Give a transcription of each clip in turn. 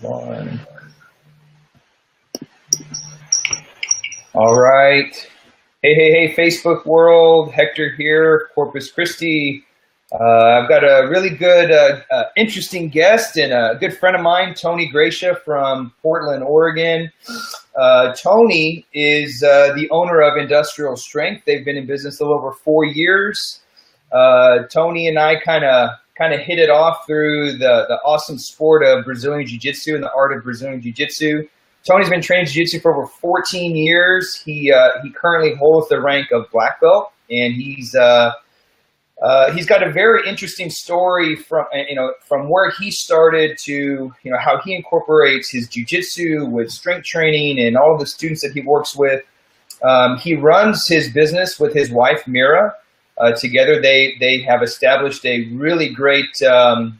One. All right. Hey, Facebook world. Hector here, Corpus Christi. I've got a really good, interesting guest and a good friend of mine, Tony Gracia from Portland, Oregon. Tony is the owner of Industrial Strength. They've been in business a little over 4 years. Tony and I kind of hit it off through the awesome sport of Brazilian Jiu-Jitsu and the art of Brazilian Jiu-Jitsu. Tony's been training Jiu-Jitsu for over 14 years. He currently holds the rank of Black Belt, and he's got a very interesting story from where he started to how he incorporates his Jiu-Jitsu with strength training and all of the students that he works with. He runs his business with his wife Mira. Together, they have established a really great training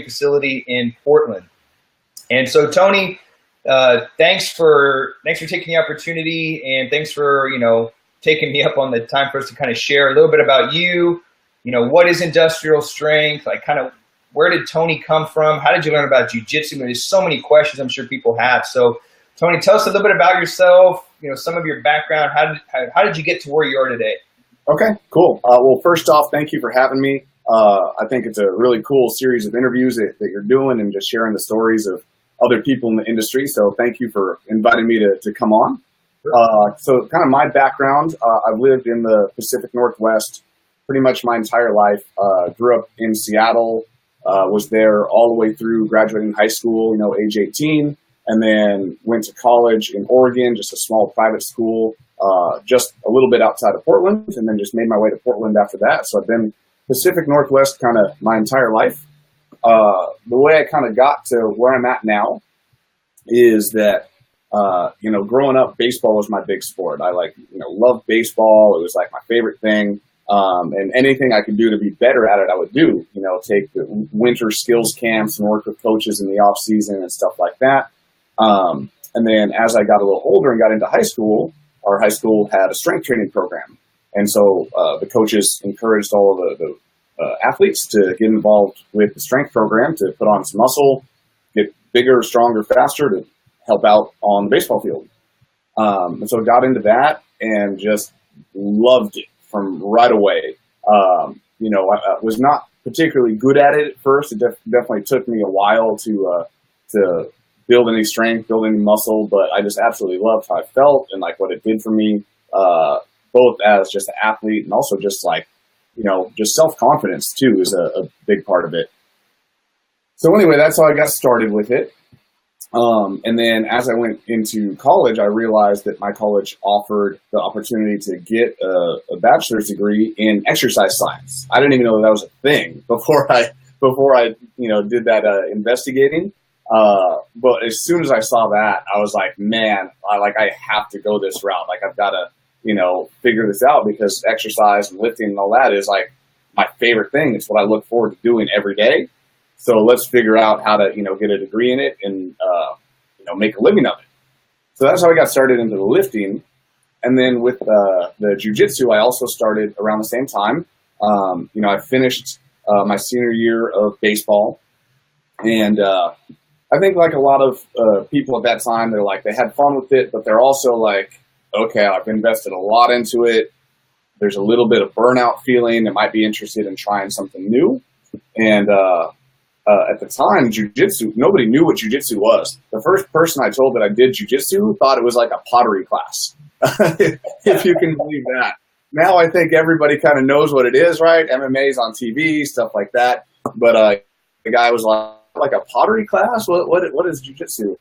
facility in Portland. And so, Tony, thanks for taking the opportunity, and thanks for taking me up on the time for us to kind of share a little bit about you. What is Industrial Strength? Like, kind of, where did Tony come from? How did you learn about Jiu-Jitsu? There's so many questions I'm sure people have. So, Tony, tell us a little bit about yourself. Some of your background. How did you get to where you are today? Okay, cool. Well, first off, thank you for having me. I think it's a really cool series of interviews that you're doing and just sharing the stories of other people in the industry. So thank you for inviting me to come on. So kind of my background, I've lived in the Pacific Northwest pretty much my entire life. Grew up in Seattle, was there all the way through graduating high school, age 18, and then went to college in Oregon, just a small private school, just a little bit outside of Portland, and then just made my way to Portland after that. So I've been Pacific Northwest kind of my entire life. The way I kind of got to where I'm at now is that, growing up, baseball was my big sport. I loved baseball. It was like my favorite thing. And anything I could do to be better at it, I would do, take the winter skills camps and work with coaches in the off season and stuff like that. And then as I got a little older and got into high school, our high school had a strength training program. And so the coaches encouraged all of the athletes to get involved with the strength program to put on some muscle, get bigger, stronger, faster to help out on the baseball field. And so I got into that and just loved it from right away. I was not particularly good at it at first. It definitely took me a while to build any strength, build any muscle, but I just absolutely loved how I felt and like what it did for me, both as just an athlete and also just just self-confidence too is a big part of it. So anyway, that's how I got started with it. And then as I went into college, I realized that my college offered the opportunity to get a bachelor's degree in exercise science. I didn't even know that was a thing before I did that investigating. But as soon as I saw that, I was like, man, I have to go this route. Like, I've got to, figure this out, because exercise and lifting and all that is like my favorite thing. It's what I look forward to doing every day. So let's figure out how to, get a degree in it and, make a living of it. So that's how I got started into the lifting. And then with the jiu-jitsu, I also started around the same time. I finished my senior year of baseball, and I think like a lot of people at that time, they had fun with it, but they're also like, okay, I've invested a lot into it. There's a little bit of burnout feeling. They might be interested in trying something new. And at the time, jiu-jitsu, nobody knew what jiu-jitsu was. The first person I told that I did jiu-jitsu thought it was like a pottery class, if you can believe that. Now I think everybody kind of knows what it is, right? MMA's on TV, stuff like that. But the guy was like a pottery class? What is jiu-jitsu?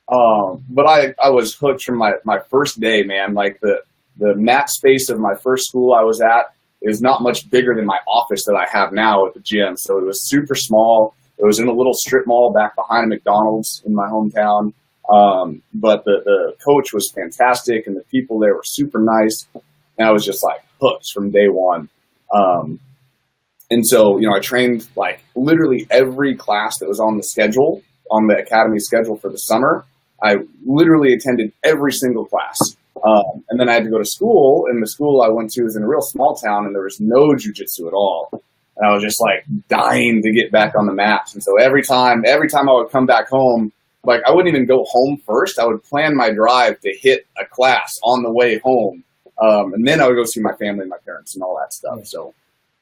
But I was hooked from my first day, man. Like the mat space of my first school I was at is not much bigger than my office that I have now at the gym. So it was super small. It was in a little strip mall back behind a McDonald's in my hometown. But the coach was fantastic, and the people there were super nice. And I was just like hooked from day one. And so, I trained like literally every class that was on the schedule, on the academy schedule for the summer. I literally attended every single class. And then I had to go to school, and the school I went to was in a real small town, and there was no jiu-jitsu at all. and I was just like dying to get back on the mats. And so every time I would come back home, like I wouldn't even go home first. I would plan my drive to hit a class on the way home. And then I would go see my family and my parents and all that stuff. So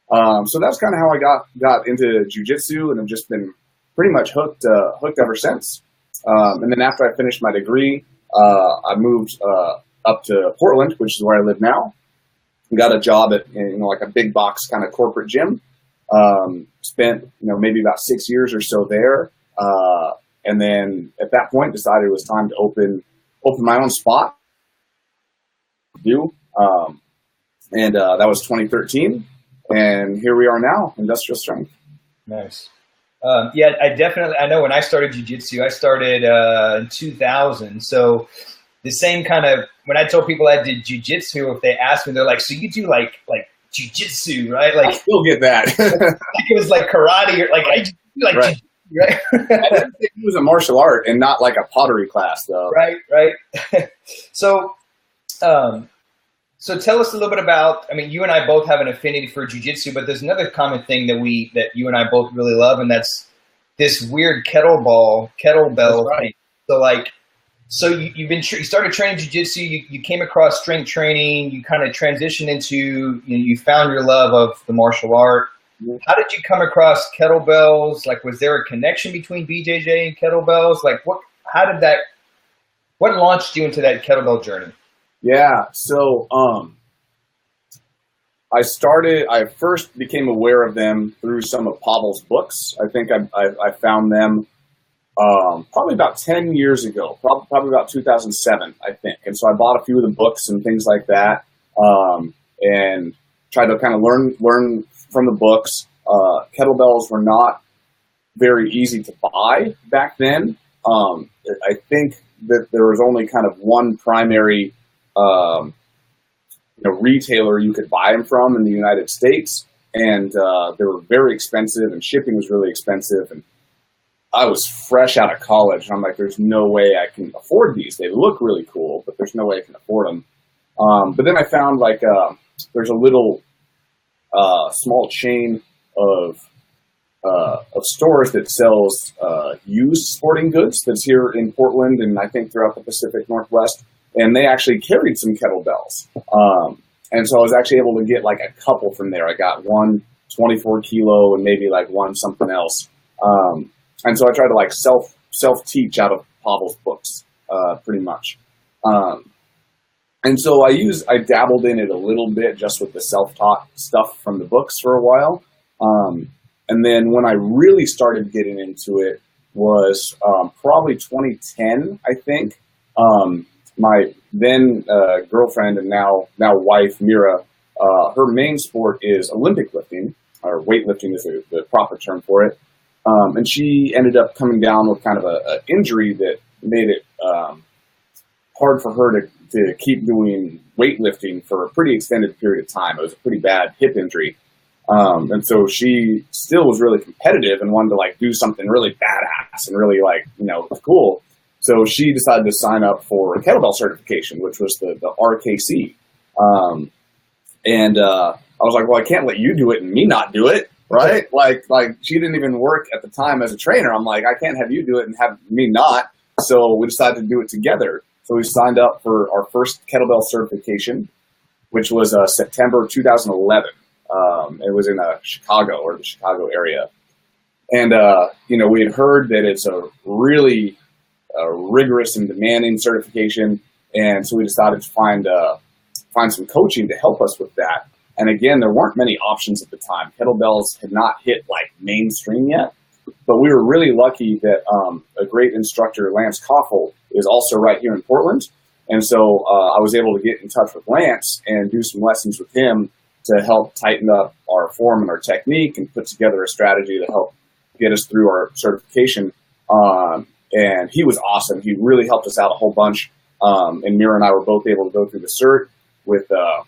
that's kind of how I got into jiu-jitsu, and I've just been pretty much hooked ever since. And then after I finished my degree, I moved up to Portland, which is where I live now. Got a job at like a big box kind of corporate gym. Spent maybe about 6 years or so there, and then at that point decided it was time to open my own spot. And that was 2013, and here we are now, Industrial Strength. Nice. Yeah, I know when I started jiu-jitsu, I started in 2000. So the same kind of, when I told people I did jiu-jitsu, if they asked me, they're like, so you do like jiu-jitsu, right? Like, I still get that. like it was like karate, or like, I do like right. jiu-jitsu, right? I didn't think it was a martial art and not like a pottery class, though. Right. So tell us a little bit about, I mean, you and I both have an affinity for jiu-jitsu, but there's another common thing that you and I both really love, and that's this weird kettlebell right. thing. So you started training jiu-jitsu, you came across strength training, you kind of transitioned into, you found your love of the martial art. Mm-hmm. How did you come across kettlebells? Like, was there a connection between BJJ and kettlebells? Like, what launched you into that kettlebell journey? Yeah, so I first became aware of them through some of Pavel's books. I think I found them probably about 10 years ago, probably about 2007, I think. And so I bought a few of the books and things like that, and tried to kind of learn from the books. Kettlebells were not very easy to buy back then. I think that there was only kind of one primary retailer you could buy them from in the United States, and they were very expensive, and shipping was really expensive. And I was fresh out of college, and I'm like, there's no way I can afford these. They look really cool, but there's no way I can afford them. But then I found there's a little small chain of stores that sells used sporting goods that's here in Portland, and I think throughout the Pacific Northwest. And they actually carried some kettlebells. And so I was actually able to get like a couple from there. I got one 24 kilo and maybe like one something else. And so I tried to like self-teach out of Pavel's books, pretty much. And so I dabbled in it a little bit just with the self-taught stuff from the books for a while. And then when I really started getting into it was probably 2010, I think. My then girlfriend and now wife, Mira, her main sport is Olympic lifting, or weightlifting is the proper term for it. And she ended up coming down with kind of an injury that made it hard for her to keep doing weightlifting for a pretty extended period of time. It was a pretty bad hip injury. And so she still was really competitive and wanted to like do something really badass and really cool. So she decided to sign up for a kettlebell certification, which was the RKC. And I was like, well, I can't let you do it and me not do it, right? Like she didn't even work at the time as a trainer. I'm like, I can't have you do it and have me not. So we decided to do it together. So we signed up for our first kettlebell certification, which was September 2011. It was in Chicago, or the Chicago area. And, we had heard that it's a really rigorous and demanding certification. And so we decided to find some coaching to help us with that. And again, there weren't many options at the time. Kettlebells had not hit like mainstream yet, but we were really lucky that a great instructor, Lance Koffel, is also right here in Portland. And so I was able to get in touch with Lance and do some lessons with him to help tighten up our form and our technique and put together a strategy to help get us through our certification. And he was awesome. He really helped us out a whole bunch. And Mira and I were both able to go through the cert with a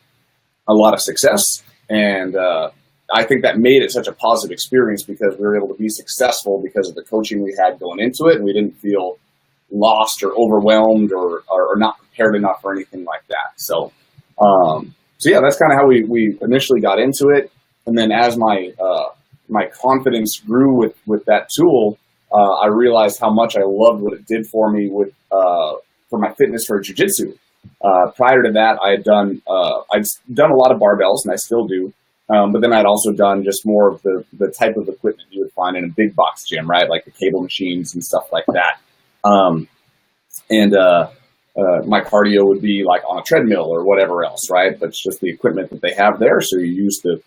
lot of success. And I think that made it such a positive experience because we were able to be successful because of the coaching we had going into it. And we didn't feel lost or overwhelmed or not prepared enough or anything like that. So yeah, that's kind of how we initially got into it. And then as my my confidence grew with that tool, I realized how much I loved what it did for me for my fitness for jiu-jitsu. Prior to that, I'd done a lot of barbells, and I still do. But then I'd also done just more of the type of equipment you would find in a big box gym, right? Like the cable machines and stuff like that. My cardio would be like on a treadmill or whatever else, right? But it's just the equipment that they have there. So you use the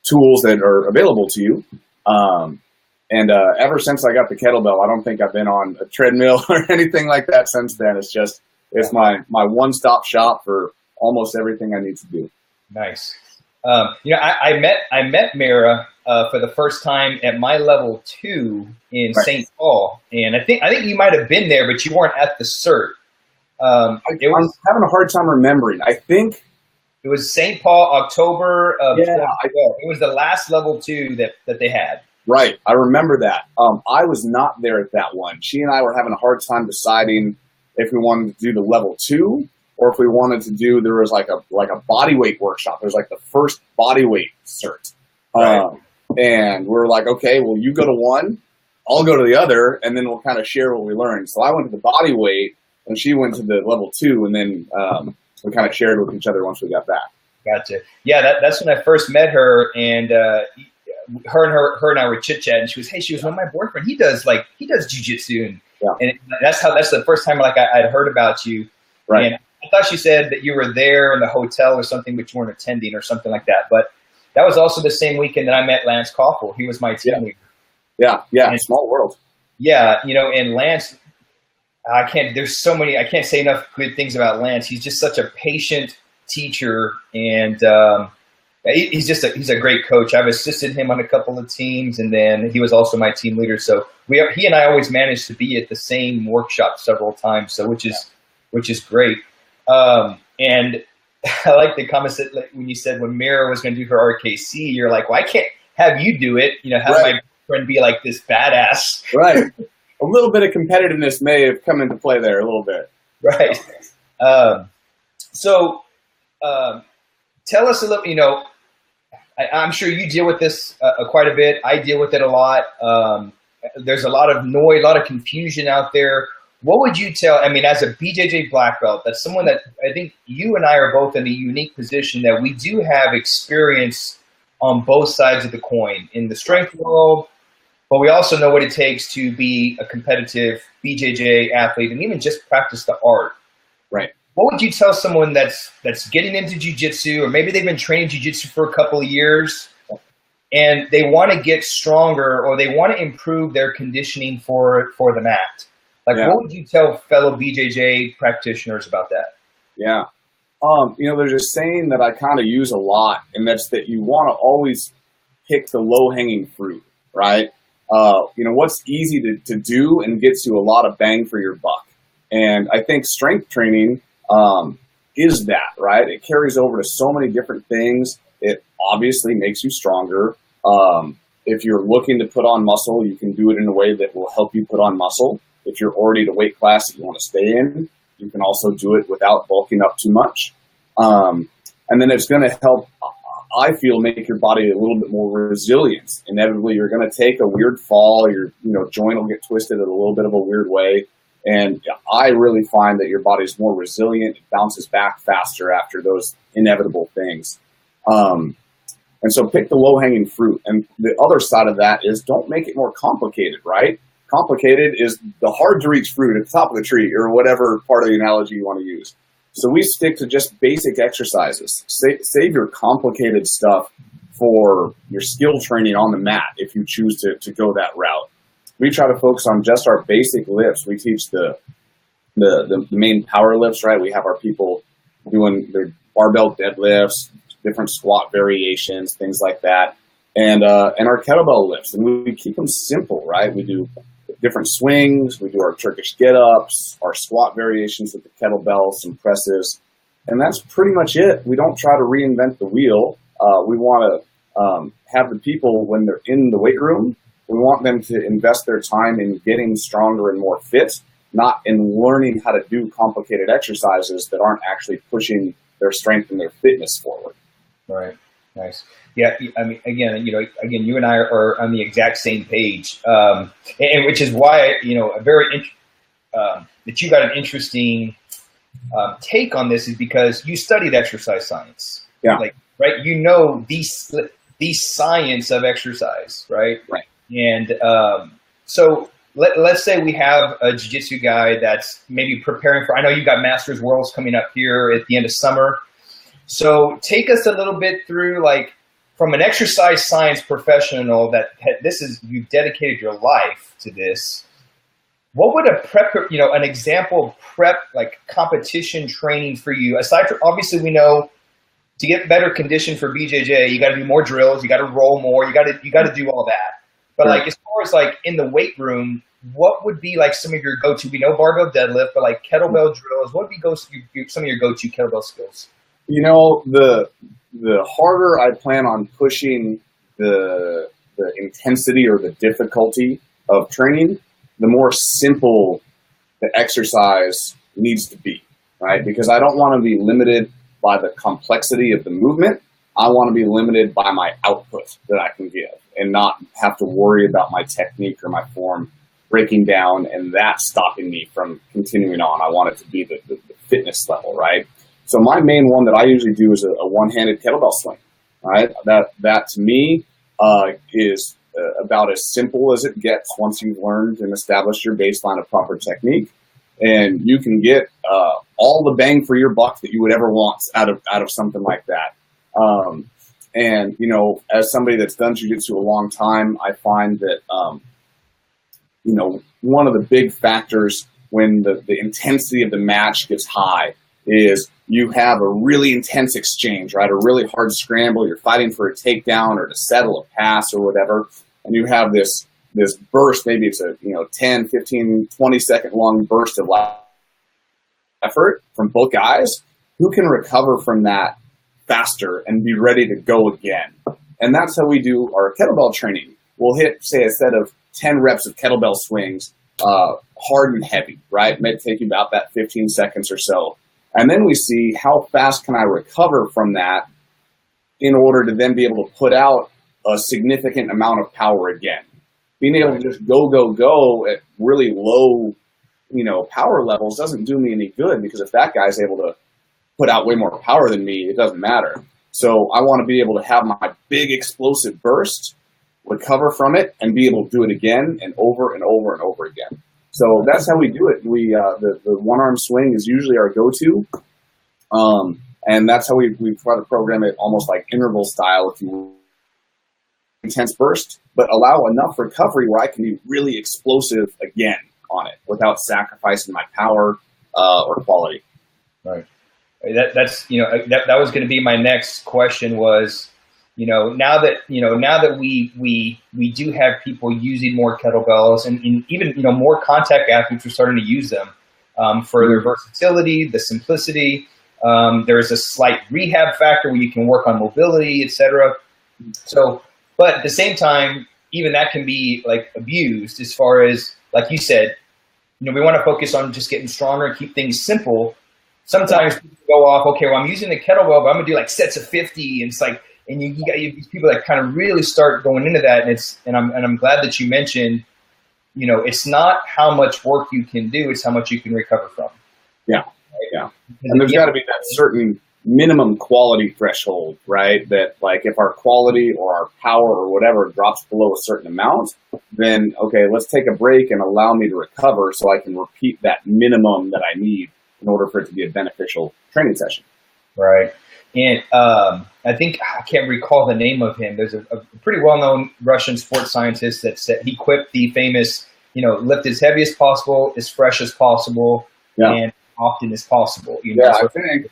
tools that are available to you. Ever since I got the kettlebell, I don't think I've been on a treadmill or anything like that since then. It's my one-stop shop for almost everything I need to do. Nice. I met Mira for the first time at my level 2 in Right. St. Paul, and I think you might have been there, but you weren't at the cert. I'm having a hard time remembering. I think it was St. Paul, October of 2012. It was the last level 2 that they had. Right, I remember that. I was not there at that one. She and I were having a hard time deciding if we wanted to do the level 2 or if we wanted to do. There was like a body weight workshop. It was like the first body weight cert, Right. and we're like, okay, well, you go to one, I'll go to the other, and then we'll kind of share what we learned. So I went to the body weight, and she went to the level 2, and then we kind of shared with each other once we got back. Gotcha. Yeah, that's when I first met her, and her and I were chit chatting. She was, well, my boyfriend, he does jiu-jitsu, and that's the first time I'd heard about you. Right. And I thought she said that you were there in the hotel or something, but you weren't attending or something like that. But that was also the same weekend that I met Lance Koffel. He was my team leader. Yeah, and small world. Yeah, and Lance, I can't say enough good things about Lance. He's just such a patient teacher, and he's a great coach. I've assisted him on a couple of teams, and then he was also my team leader. So he and I always managed to be at the same workshop several times. So which is great. And I like the comments that when you said when Mira was going to do her RKC, you're like, well, I can't have you do it. Have my friend be like this badass. Right. A little bit of competitiveness may have come into play there a little bit. Right. So tell us a little, I'm sure you deal with this quite a bit. I deal with it a lot. There's a lot of noise, a lot of confusion out there. What would you tell, as a BJJ Black Belt, that's someone that I think you and I are both in a unique position that we do have experience on both sides of the coin in the strength world, but we also know what it takes to be a competitive BJJ athlete and even just practice the art. Right. What would you tell someone that's getting into jiu-jitsu, or maybe they've been training jiu-jitsu for a couple of years and they want to get stronger or they want to improve their conditioning for the mat? What would you tell fellow BJJ practitioners about that? Yeah. There's a saying that I kind of use a lot, and that's that you want to always pick the low-hanging fruit, right? What's easy to do and gets you a lot of bang for your buck. And I think strength training is that, right? It carries over to so many different things. It obviously makes you stronger. If you're looking to put on muscle, you can do it in a way that will help you put on muscle. If you're already at a weight class that you want to stay in, you can also do it without bulking up too much. And then it's going to help, I feel, make your body a little bit more resilient. Inevitably, you're going to take a weird fall. Your joint will get twisted in a little bit of a weird way. And I really find that your body's more resilient. It bounces back faster after those inevitable things. And so pick the low-hanging fruit. And the other side of that is don't make it more complicated, right? Complicated is the hard-to-reach fruit at the top of the tree, or whatever part of the analogy you want to use. So we stick to just basic exercises. Save your complicated stuff for your skill training on the mat if you choose to go that route. We try to focus on just our basic lifts. We teach the main power lifts, right? We have our people doing their barbell deadlifts, different squat variations, things like that, and our kettlebell lifts. And we keep them simple, right? We do different swings. We do our Turkish get-ups, our squat variations with the kettlebell, some presses, and that's pretty much it. We don't try to reinvent the wheel. We want to have the people, when they're in the weight room, we want them to invest their time in getting stronger and more fit, not in learning how to do complicated exercises that aren't actually pushing their strength and their fitness forward. Right. Nice. Yeah. I mean, again, you and I are on the exact same page, and which is why, that you got an interesting take on this is because you studied exercise science. Yeah. Like, right. The science of exercise, right? Right. And so let's say we have a jiu-jitsu guy that's maybe preparing for, I know you've got Masters Worlds coming up here at the end of summer. So take us a little bit through, like, from an exercise science professional you've dedicated your life to this. What would an example of prep, like competition training for you, aside from, obviously we know to get better condition for BJJ, you got to do more drills, you got to roll more, you got to do all that. But like, as far as like in the weight room, what would be like some of your go-to? We know barbell deadlift, but like kettlebell drills, what would be some of your go-to kettlebell skills? The harder I plan on pushing the intensity or the difficulty of training, the more simple the exercise needs to be, right? Because I don't want to be limited by the complexity of the movement. I want to be limited by my output that I can give and not have to worry about my technique or my form breaking down and that stopping me from continuing on. I want it to be the fitness level, right? So my main one that I usually do is a one-handed kettlebell swing, right? That to me is about as simple as it gets once you've learned and established your baseline of proper technique. And you can get all the bang for your buck that you would ever want out of something like that. And, as somebody that's done jiu-jitsu a long time, I find that, one of the big factors when the intensity of the match gets high is you have a really intense exchange, right? A really hard scramble. You're fighting for a takedown or to settle a pass or whatever. And you have this burst, maybe it's a 10, 15, 20 second long burst of effort from both guys. Who can recover from that faster and be ready to go again? And that's how we do our kettlebell training. We'll hit, say, a set of 10 reps of kettlebell swings, hard and heavy, right? It may take you about that 15 seconds or so. And then we see how fast can I recover from that in order to then be able to put out a significant amount of power again. Being able to just go at really low, power levels doesn't do me any good, because if that guy's able to put out way more power than me, it doesn't matter. So I want to be able to have my big explosive burst, recover from it, and be able to do it again and over and over and over again. So that's how we do it. We the one-arm swing is usually our go-to, and that's how we try to program it almost like interval style, if you will. Intense burst, but allow enough recovery where I can be really explosive again on it without sacrificing my power or quality. Right. That's that was going to be my next question was, now that we do have people using more kettlebells and even more contact athletes are starting to use them for their versatility, the simplicity. There's a slight rehab factor where you can work on mobility, etc. So, but at the same time, even that can be like abused as far as, like you said, we want to focus on just getting stronger and keep things simple. Sometimes people go off, okay, well, I'm using the kettlebell, but I'm gonna do like sets of 50, and it's like, and you got these people that kind of really start going into that, and I'm glad that you mentioned, it's not how much work you can do, it's how much you can recover from. Yeah, right? Yeah. And there's got to be that certain minimum quality threshold, right? That like if our quality or our power or whatever drops below a certain amount, then okay, let's take a break and allow me to recover so I can repeat that minimum that I need in order for it to be a beneficial training session. Right. And I think, I can't recall the name of him. There's a pretty well-known Russian sports scientist that said, he quipped the famous, lift as heavy as possible, as fresh as possible, and often as possible. I think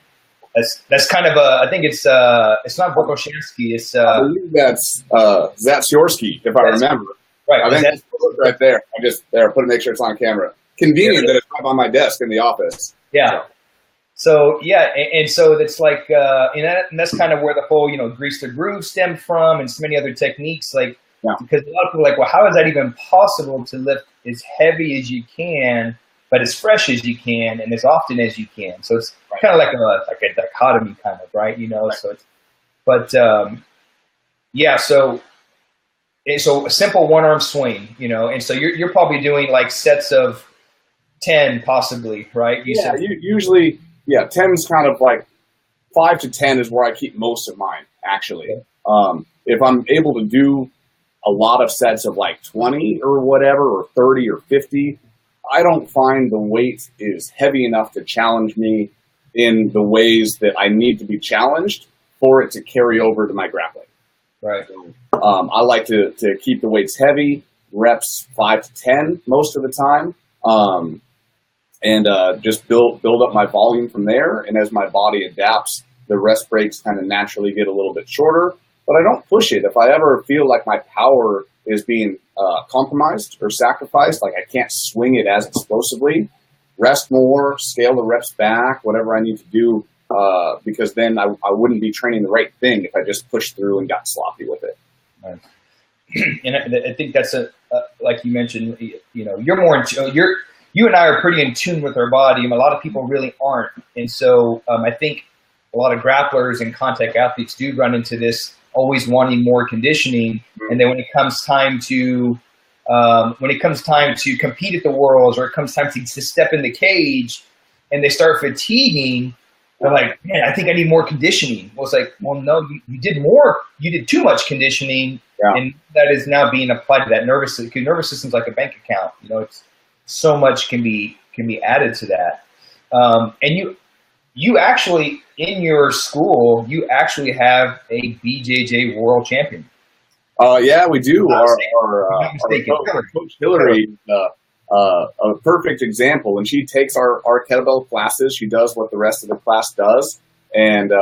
that's kind of I think it's not Volkoshinsky. It's I believe that's Zatsiorsky, if I remember. Right. I think that's right there. I just put to make sure it's on camera. Convenient that it's right on my desk in the office. Yeah. So and so it's like, and that's kind of where the whole, grease the groove stemmed from, and so many other techniques, because a lot of people are like, well, how is that even possible to lift as heavy as you can, but as fresh as you can, and as often as you can? So it's kind of like a dichotomy, kind of, right? So it's, but Yeah, so a simple one arm swing, you know, and so you're probably doing like sets of 10 possibly, right? You Yeah, said usually, yeah, 10's kind of like 5 to 10 is where I keep most of mine, actually. okay. If I'm able to do a lot of sets of like 20 or whatever, or 30 or 50, I don't find the weight is heavy enough to challenge me in the ways that I need to be challenged for it to carry over to my grappling. Right. I like to keep the weights heavy, reps 5 to 10 most of the time, and just build up my volume from there. And as my body adapts, the rest breaks kind of naturally get a little bit shorter, but I don't push it. If I ever feel like my power is being compromised or sacrificed, like I can't swing it as explosively, rest more, scale the reps back, whatever I need to do, because then I wouldn't be training the right thing if I just pushed through and got sloppy with it. Right. And I think that's like you mentioned, you know, you and I are pretty in tune with our body, and a lot of people really aren't. And so I think a lot of grapplers and contact athletes do run into this, always wanting more conditioning. And then when it comes time to compete at the Worlds, or it comes time to step in the cage, and they start fatiguing, they're like, man, I think I need more conditioning. Well, it's like, well, no, you did more. You did too much conditioning, and that is now being applied to that nervous system. Because nervous system's like a bank account. You know, it's so much can be added to that. And you actually, in your school, you actually have a BJJ world champion. Yeah, we do. Our coach Hillary, a perfect example. When she takes our kettlebell classes, she does what the rest of the class does, and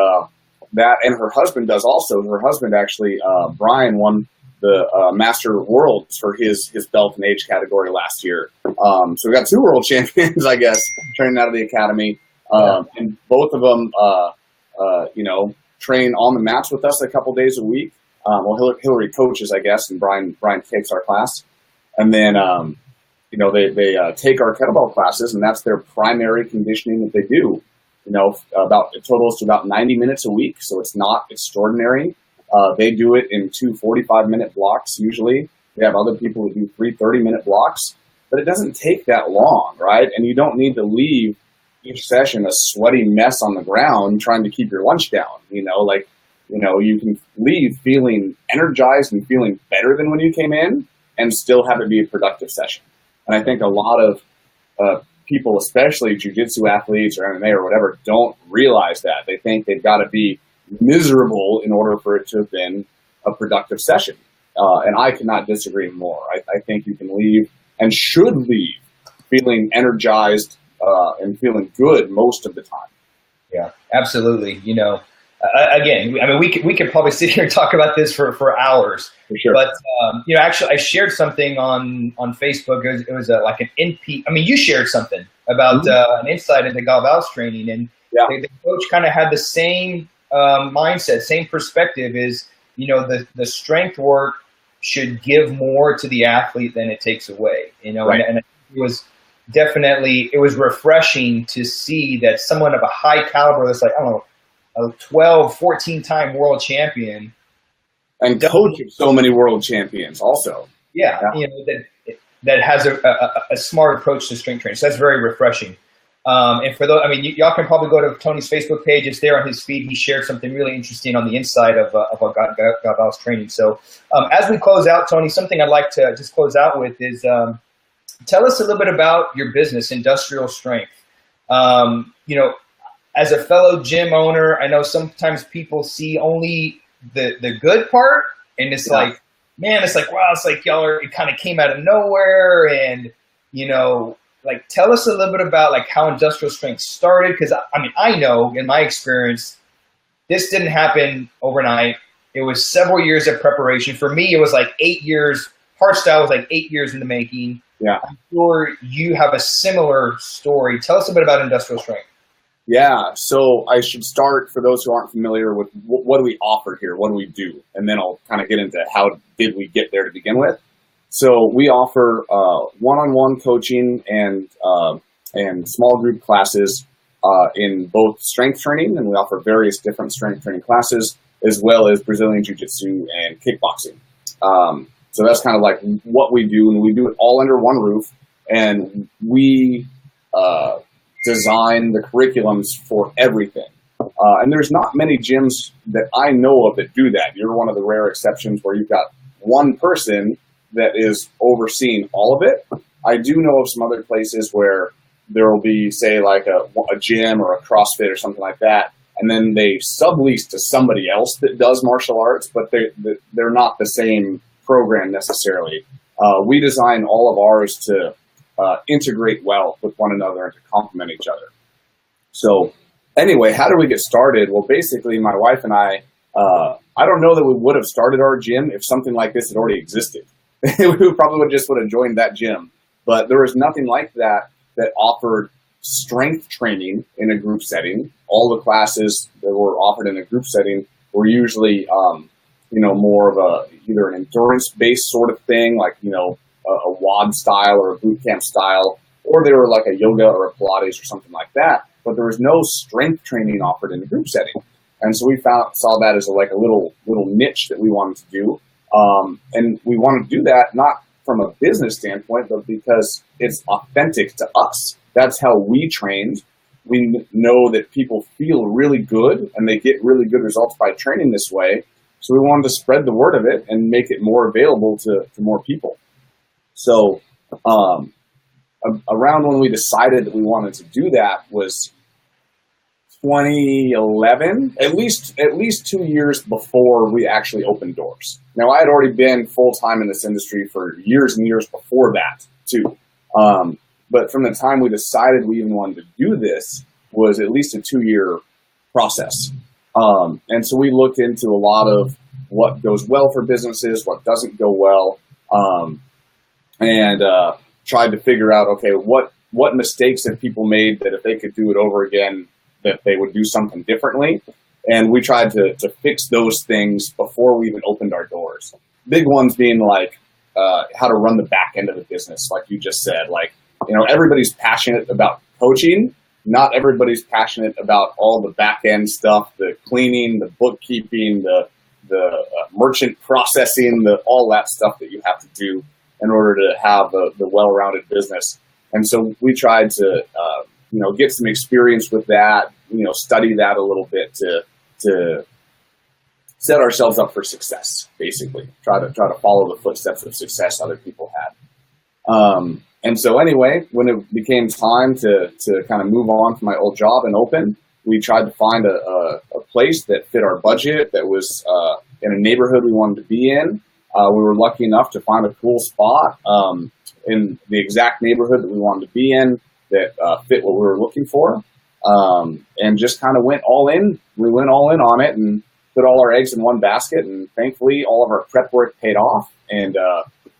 and her husband does also. Her husband actually, Brian, won the Master Worlds for his belt and age category last year. So we got 2 world champions, I guess, training out of the academy, and both of them, you know, train on the mats with us a couple days a week. Well, Hillary coaches, I guess, and Brian takes our class, and then you know, they take our kettlebell classes, and that's their primary conditioning that they do. You know, it totals to about 90 minutes a week, so it's not extraordinary. They do it in 2 45-minute blocks usually. We have other people who do 3 30-minute blocks, but it doesn't take that long, right? And you don't need to leave each session a sweaty mess on the ground trying to keep your lunch down. You know, like, you know, you can leave feeling energized and feeling better than when you came in, and still have it be a productive session. And I think a lot of people, especially jiu-jitsu athletes or MMA or whatever, don't realize that. They think they've got to be miserable in order for it to have been a productive session. And I cannot disagree more. I think you can leave, and should leave, feeling energized and feeling good most of the time. Yeah, absolutely. You know, again, I mean, we could probably sit here and talk about this for hours. For sure. But you know, actually, I shared something on Facebook. It was like an NP. I mean, you shared something about an insight into Galval's training, and the coach kind of had the same mindset, same perspective. Is, you know, the strength work should give more to the athlete than it takes away. You know, right. and it was refreshing to see that someone of a high caliber, that's like, I don't know, a 12, 14-time world champion. And coach of so many world champions also. Yeah. You know, that has a smart approach to strength training. So that's very refreshing. And for those, I mean, y'all can probably go to Tony's Facebook page. It's there on his feed. He shared something really interesting on the inside of Galval's training. So as we close out, Tony, something I'd like to just close out with is tell us a little bit about your business, Industrial Strength. You know, as a fellow gym owner, I know sometimes people see only the good part, and it's like, man, it's like, wow, it's like it kind of came out of nowhere. And, you know, like, tell us a little bit about like how Industrial Strength started. Cause I mean, I know in my experience, this didn't happen overnight. It was several years of preparation. For me, it was like 8 years. Hardstyle was like 8 years in the making. Yeah. I'm sure you have a similar story. Tell us a bit about Industrial Strength. Yeah, so I should start, for those who aren't familiar with what do we offer here, what do we do, and then I'll kind of get into how did we get there to begin with. So we offer one-on-one coaching and small group classes in both strength training, and we offer various different strength training classes, as well as Brazilian Jiu-Jitsu and kickboxing. So that's kind of like what we do, and we do it all under one roof, and we design the curriculums for everything. And there's not many gyms that I know of that do that. You're one of the rare exceptions where you've got one person that is overseeing all of it. I do know of some other places where there will be, say, like a gym or a CrossFit or something like that, and then they sublease to somebody else that does martial arts, but they're not the same program necessarily. We design all of ours to integrate well with one another and to complement each other. So anyway, how do we get started? Well, basically, my wife and I don't know that we would have started our gym if something like this had already existed. We probably would have joined that gym. But there was nothing like that offered strength training in a group setting. All the classes that were offered in a group setting were usually, more of either an endurance-based sort of thing, like, a WOD style or a boot camp style, or they were like a yoga or a Pilates or something like that. But there was no strength training offered in a group setting. And so we saw that as a little niche that we wanted to do. And we wanted to do that not from a business standpoint, but because it's authentic to us. That's how we trained. We know that people feel really good and they get really good results by training this way. So we wanted to spread the word of it and make it more available to more people. So around when we decided that we wanted to do that was 2011, at least 2 years before we actually opened doors. Now, I had already been full-time in this industry for years and years before that, too. But from the time we decided we even wanted to do this was at least a 2-year process. And so we looked into a lot of what goes well for businesses, what doesn't go well, and tried to figure out, okay, what mistakes have people made that if they could do it over again, that they would do something differently. And we tried to fix those things before we even opened our doors. Big ones being like how to run the back end of the business, like you just said. Like, everybody's passionate about coaching. Not everybody's passionate about all the back end stuff, the cleaning, the bookkeeping, the merchant processing, all that stuff that you have to do in order to have the well-rounded business. And so we tried to get some experience with that, study that a little bit to set ourselves up for success, basically. Try to follow the footsteps of success other people had. And so anyway, when it became time to kind of move on from my old job and open, we tried to find a place that fit our budget, that was in a neighborhood we wanted to be in. We were lucky enough to find a cool spot in the exact neighborhood that we wanted to be in that fit what we were looking for, and just kind of went all in. We went all in on it and put all our eggs in one basket, and thankfully all of our prep work paid off, and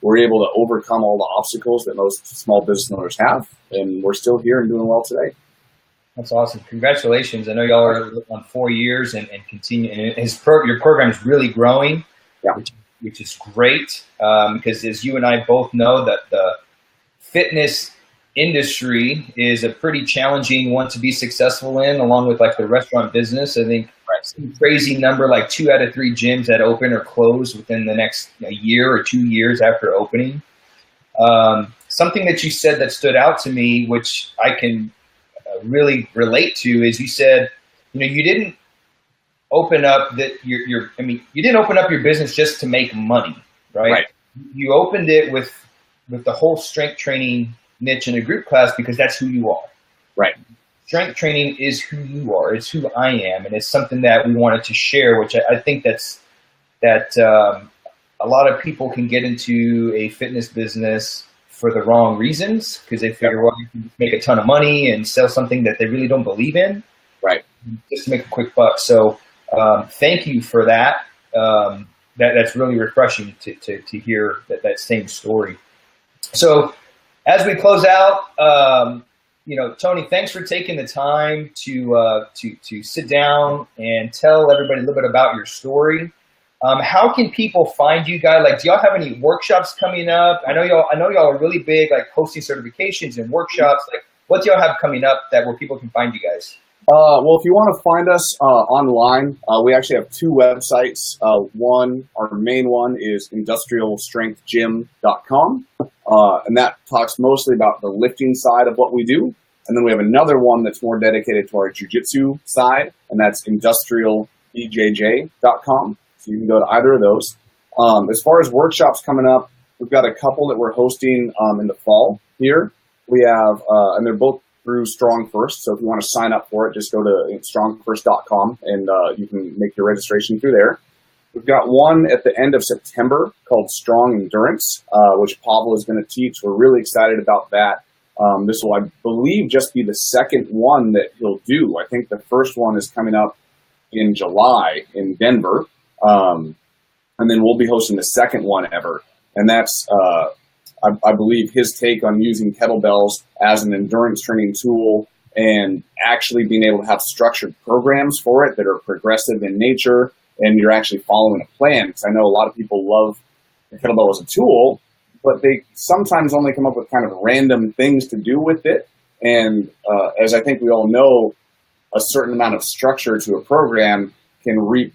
we're able to overcome all the obstacles that most small business owners have, and we're still here and doing well today. That's awesome. Congratulations. I know y'all are on 4 years and continue, and your program is really growing, yeah. which is great, because as you and I both know, that the fitness industry is a pretty challenging one to be successful in, along with like the restaurant business. I think some crazy number, like 2 out of 3 gyms that open or close within the next year or 2 years after opening. Something that you said that stood out to me, which I can really relate to, is you said, you didn't open up you didn't open up your business just to make money, right? You opened it with the whole strength training niche in a group class because that's who you are. Right. Strength training is who you are. It's who I am, and it's something that we wanted to share, which I think that a lot of people can get into a fitness business for the wrong reasons, because they figure, well, you can make a ton of money and sell something that they really don't believe in, right? Just to make a quick buck. So thank you for that. That's really refreshing to hear that same story. So as we close out, Tony, thanks for taking the time to sit down and tell everybody a little bit about your story. How can people find you guys? Like, do y'all have any workshops coming up? I know y'all are really big, like hosting certifications and workshops. Like, what do y'all have coming up where people can find you guys? Well, if you want to find us online, we actually have two websites. One, our main one is industrialstrengthgym.com, and that talks mostly about the lifting side of what we do. And then we have another one that's more dedicated to our jiu-jitsu side, and that's industrialbjj.com. So you can go to either of those. As far as workshops coming up, we've got a couple that we're hosting in the fall here. We have, and they're both through StrongFirst. So if you want to sign up for it, just go to strongfirst.com and you can make your registration through there. We've got one at the end of September called Strong Endurance, which Pavel is going to teach. We're really excited about that. This will, I believe, just be the second one that he'll do. I think the first one is coming up in July in Denver. And then we'll be hosting the second one ever. And that's, I believe, his take on using kettlebells as an endurance training tool and actually being able to have structured programs for it that are progressive in nature and you're actually following a plan. Because I know a lot of people love the kettlebell as a tool, but they sometimes only come up with kind of random things to do with it. And as I think we all know, a certain amount of structure to a program can reap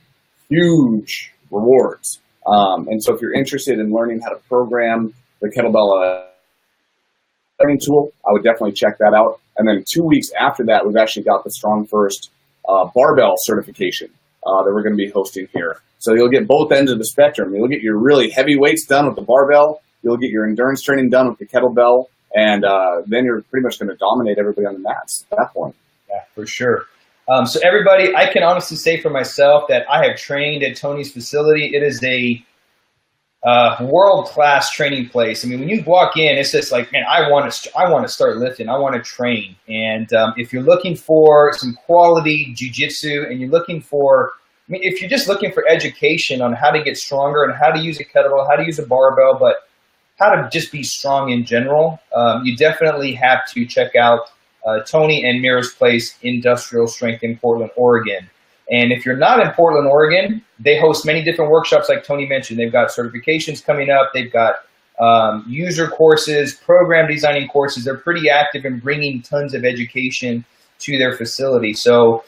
huge rewards. And so if you're interested in learning how to program the kettlebell training tool, I would definitely check that out. And then 2 weeks after that, we've actually got the StrongFirst barbell certification that we're going to be hosting here. So you'll get both ends of the spectrum. You'll get your really heavy weights done with the barbell. You'll get your endurance training done with the kettlebell. And then you're pretty much going to dominate everybody on the mats at that point. Yeah, for sure. So everybody, I can honestly say for myself that I have trained at Tony's facility. It is a world-class training place. I mean, when you walk in, it's just like, man, I want to start lifting. I want to train. And if you're looking for some quality jiu-jitsu and you're looking for, I mean, if you're just looking for education on how to get stronger and how to use a kettlebell, how to use a barbell, but how to just be strong in general, you definitely have to check out Tony and Mira's place, Industrial Strength in Portland, Oregon. And if you're not in Portland, Oregon, they host many different workshops like Tony mentioned. They've got certifications coming up. They've got user courses, program designing courses. They're pretty active in bringing tons of education to their facility. So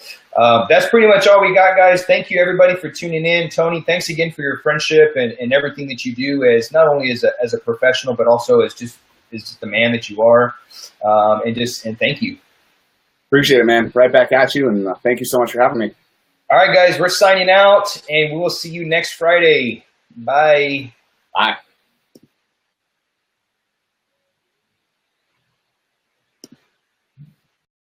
that's pretty much all we got, guys. Thank you, everybody, for tuning in. Tony, thanks again for your friendship and everything that you do as not only as a professional, but also as just the man that you are. And thank you. Appreciate it, man. Right back at you, and thank you so much for having me. All right, guys, we're signing out, and we will see you next Friday. Bye. Bye.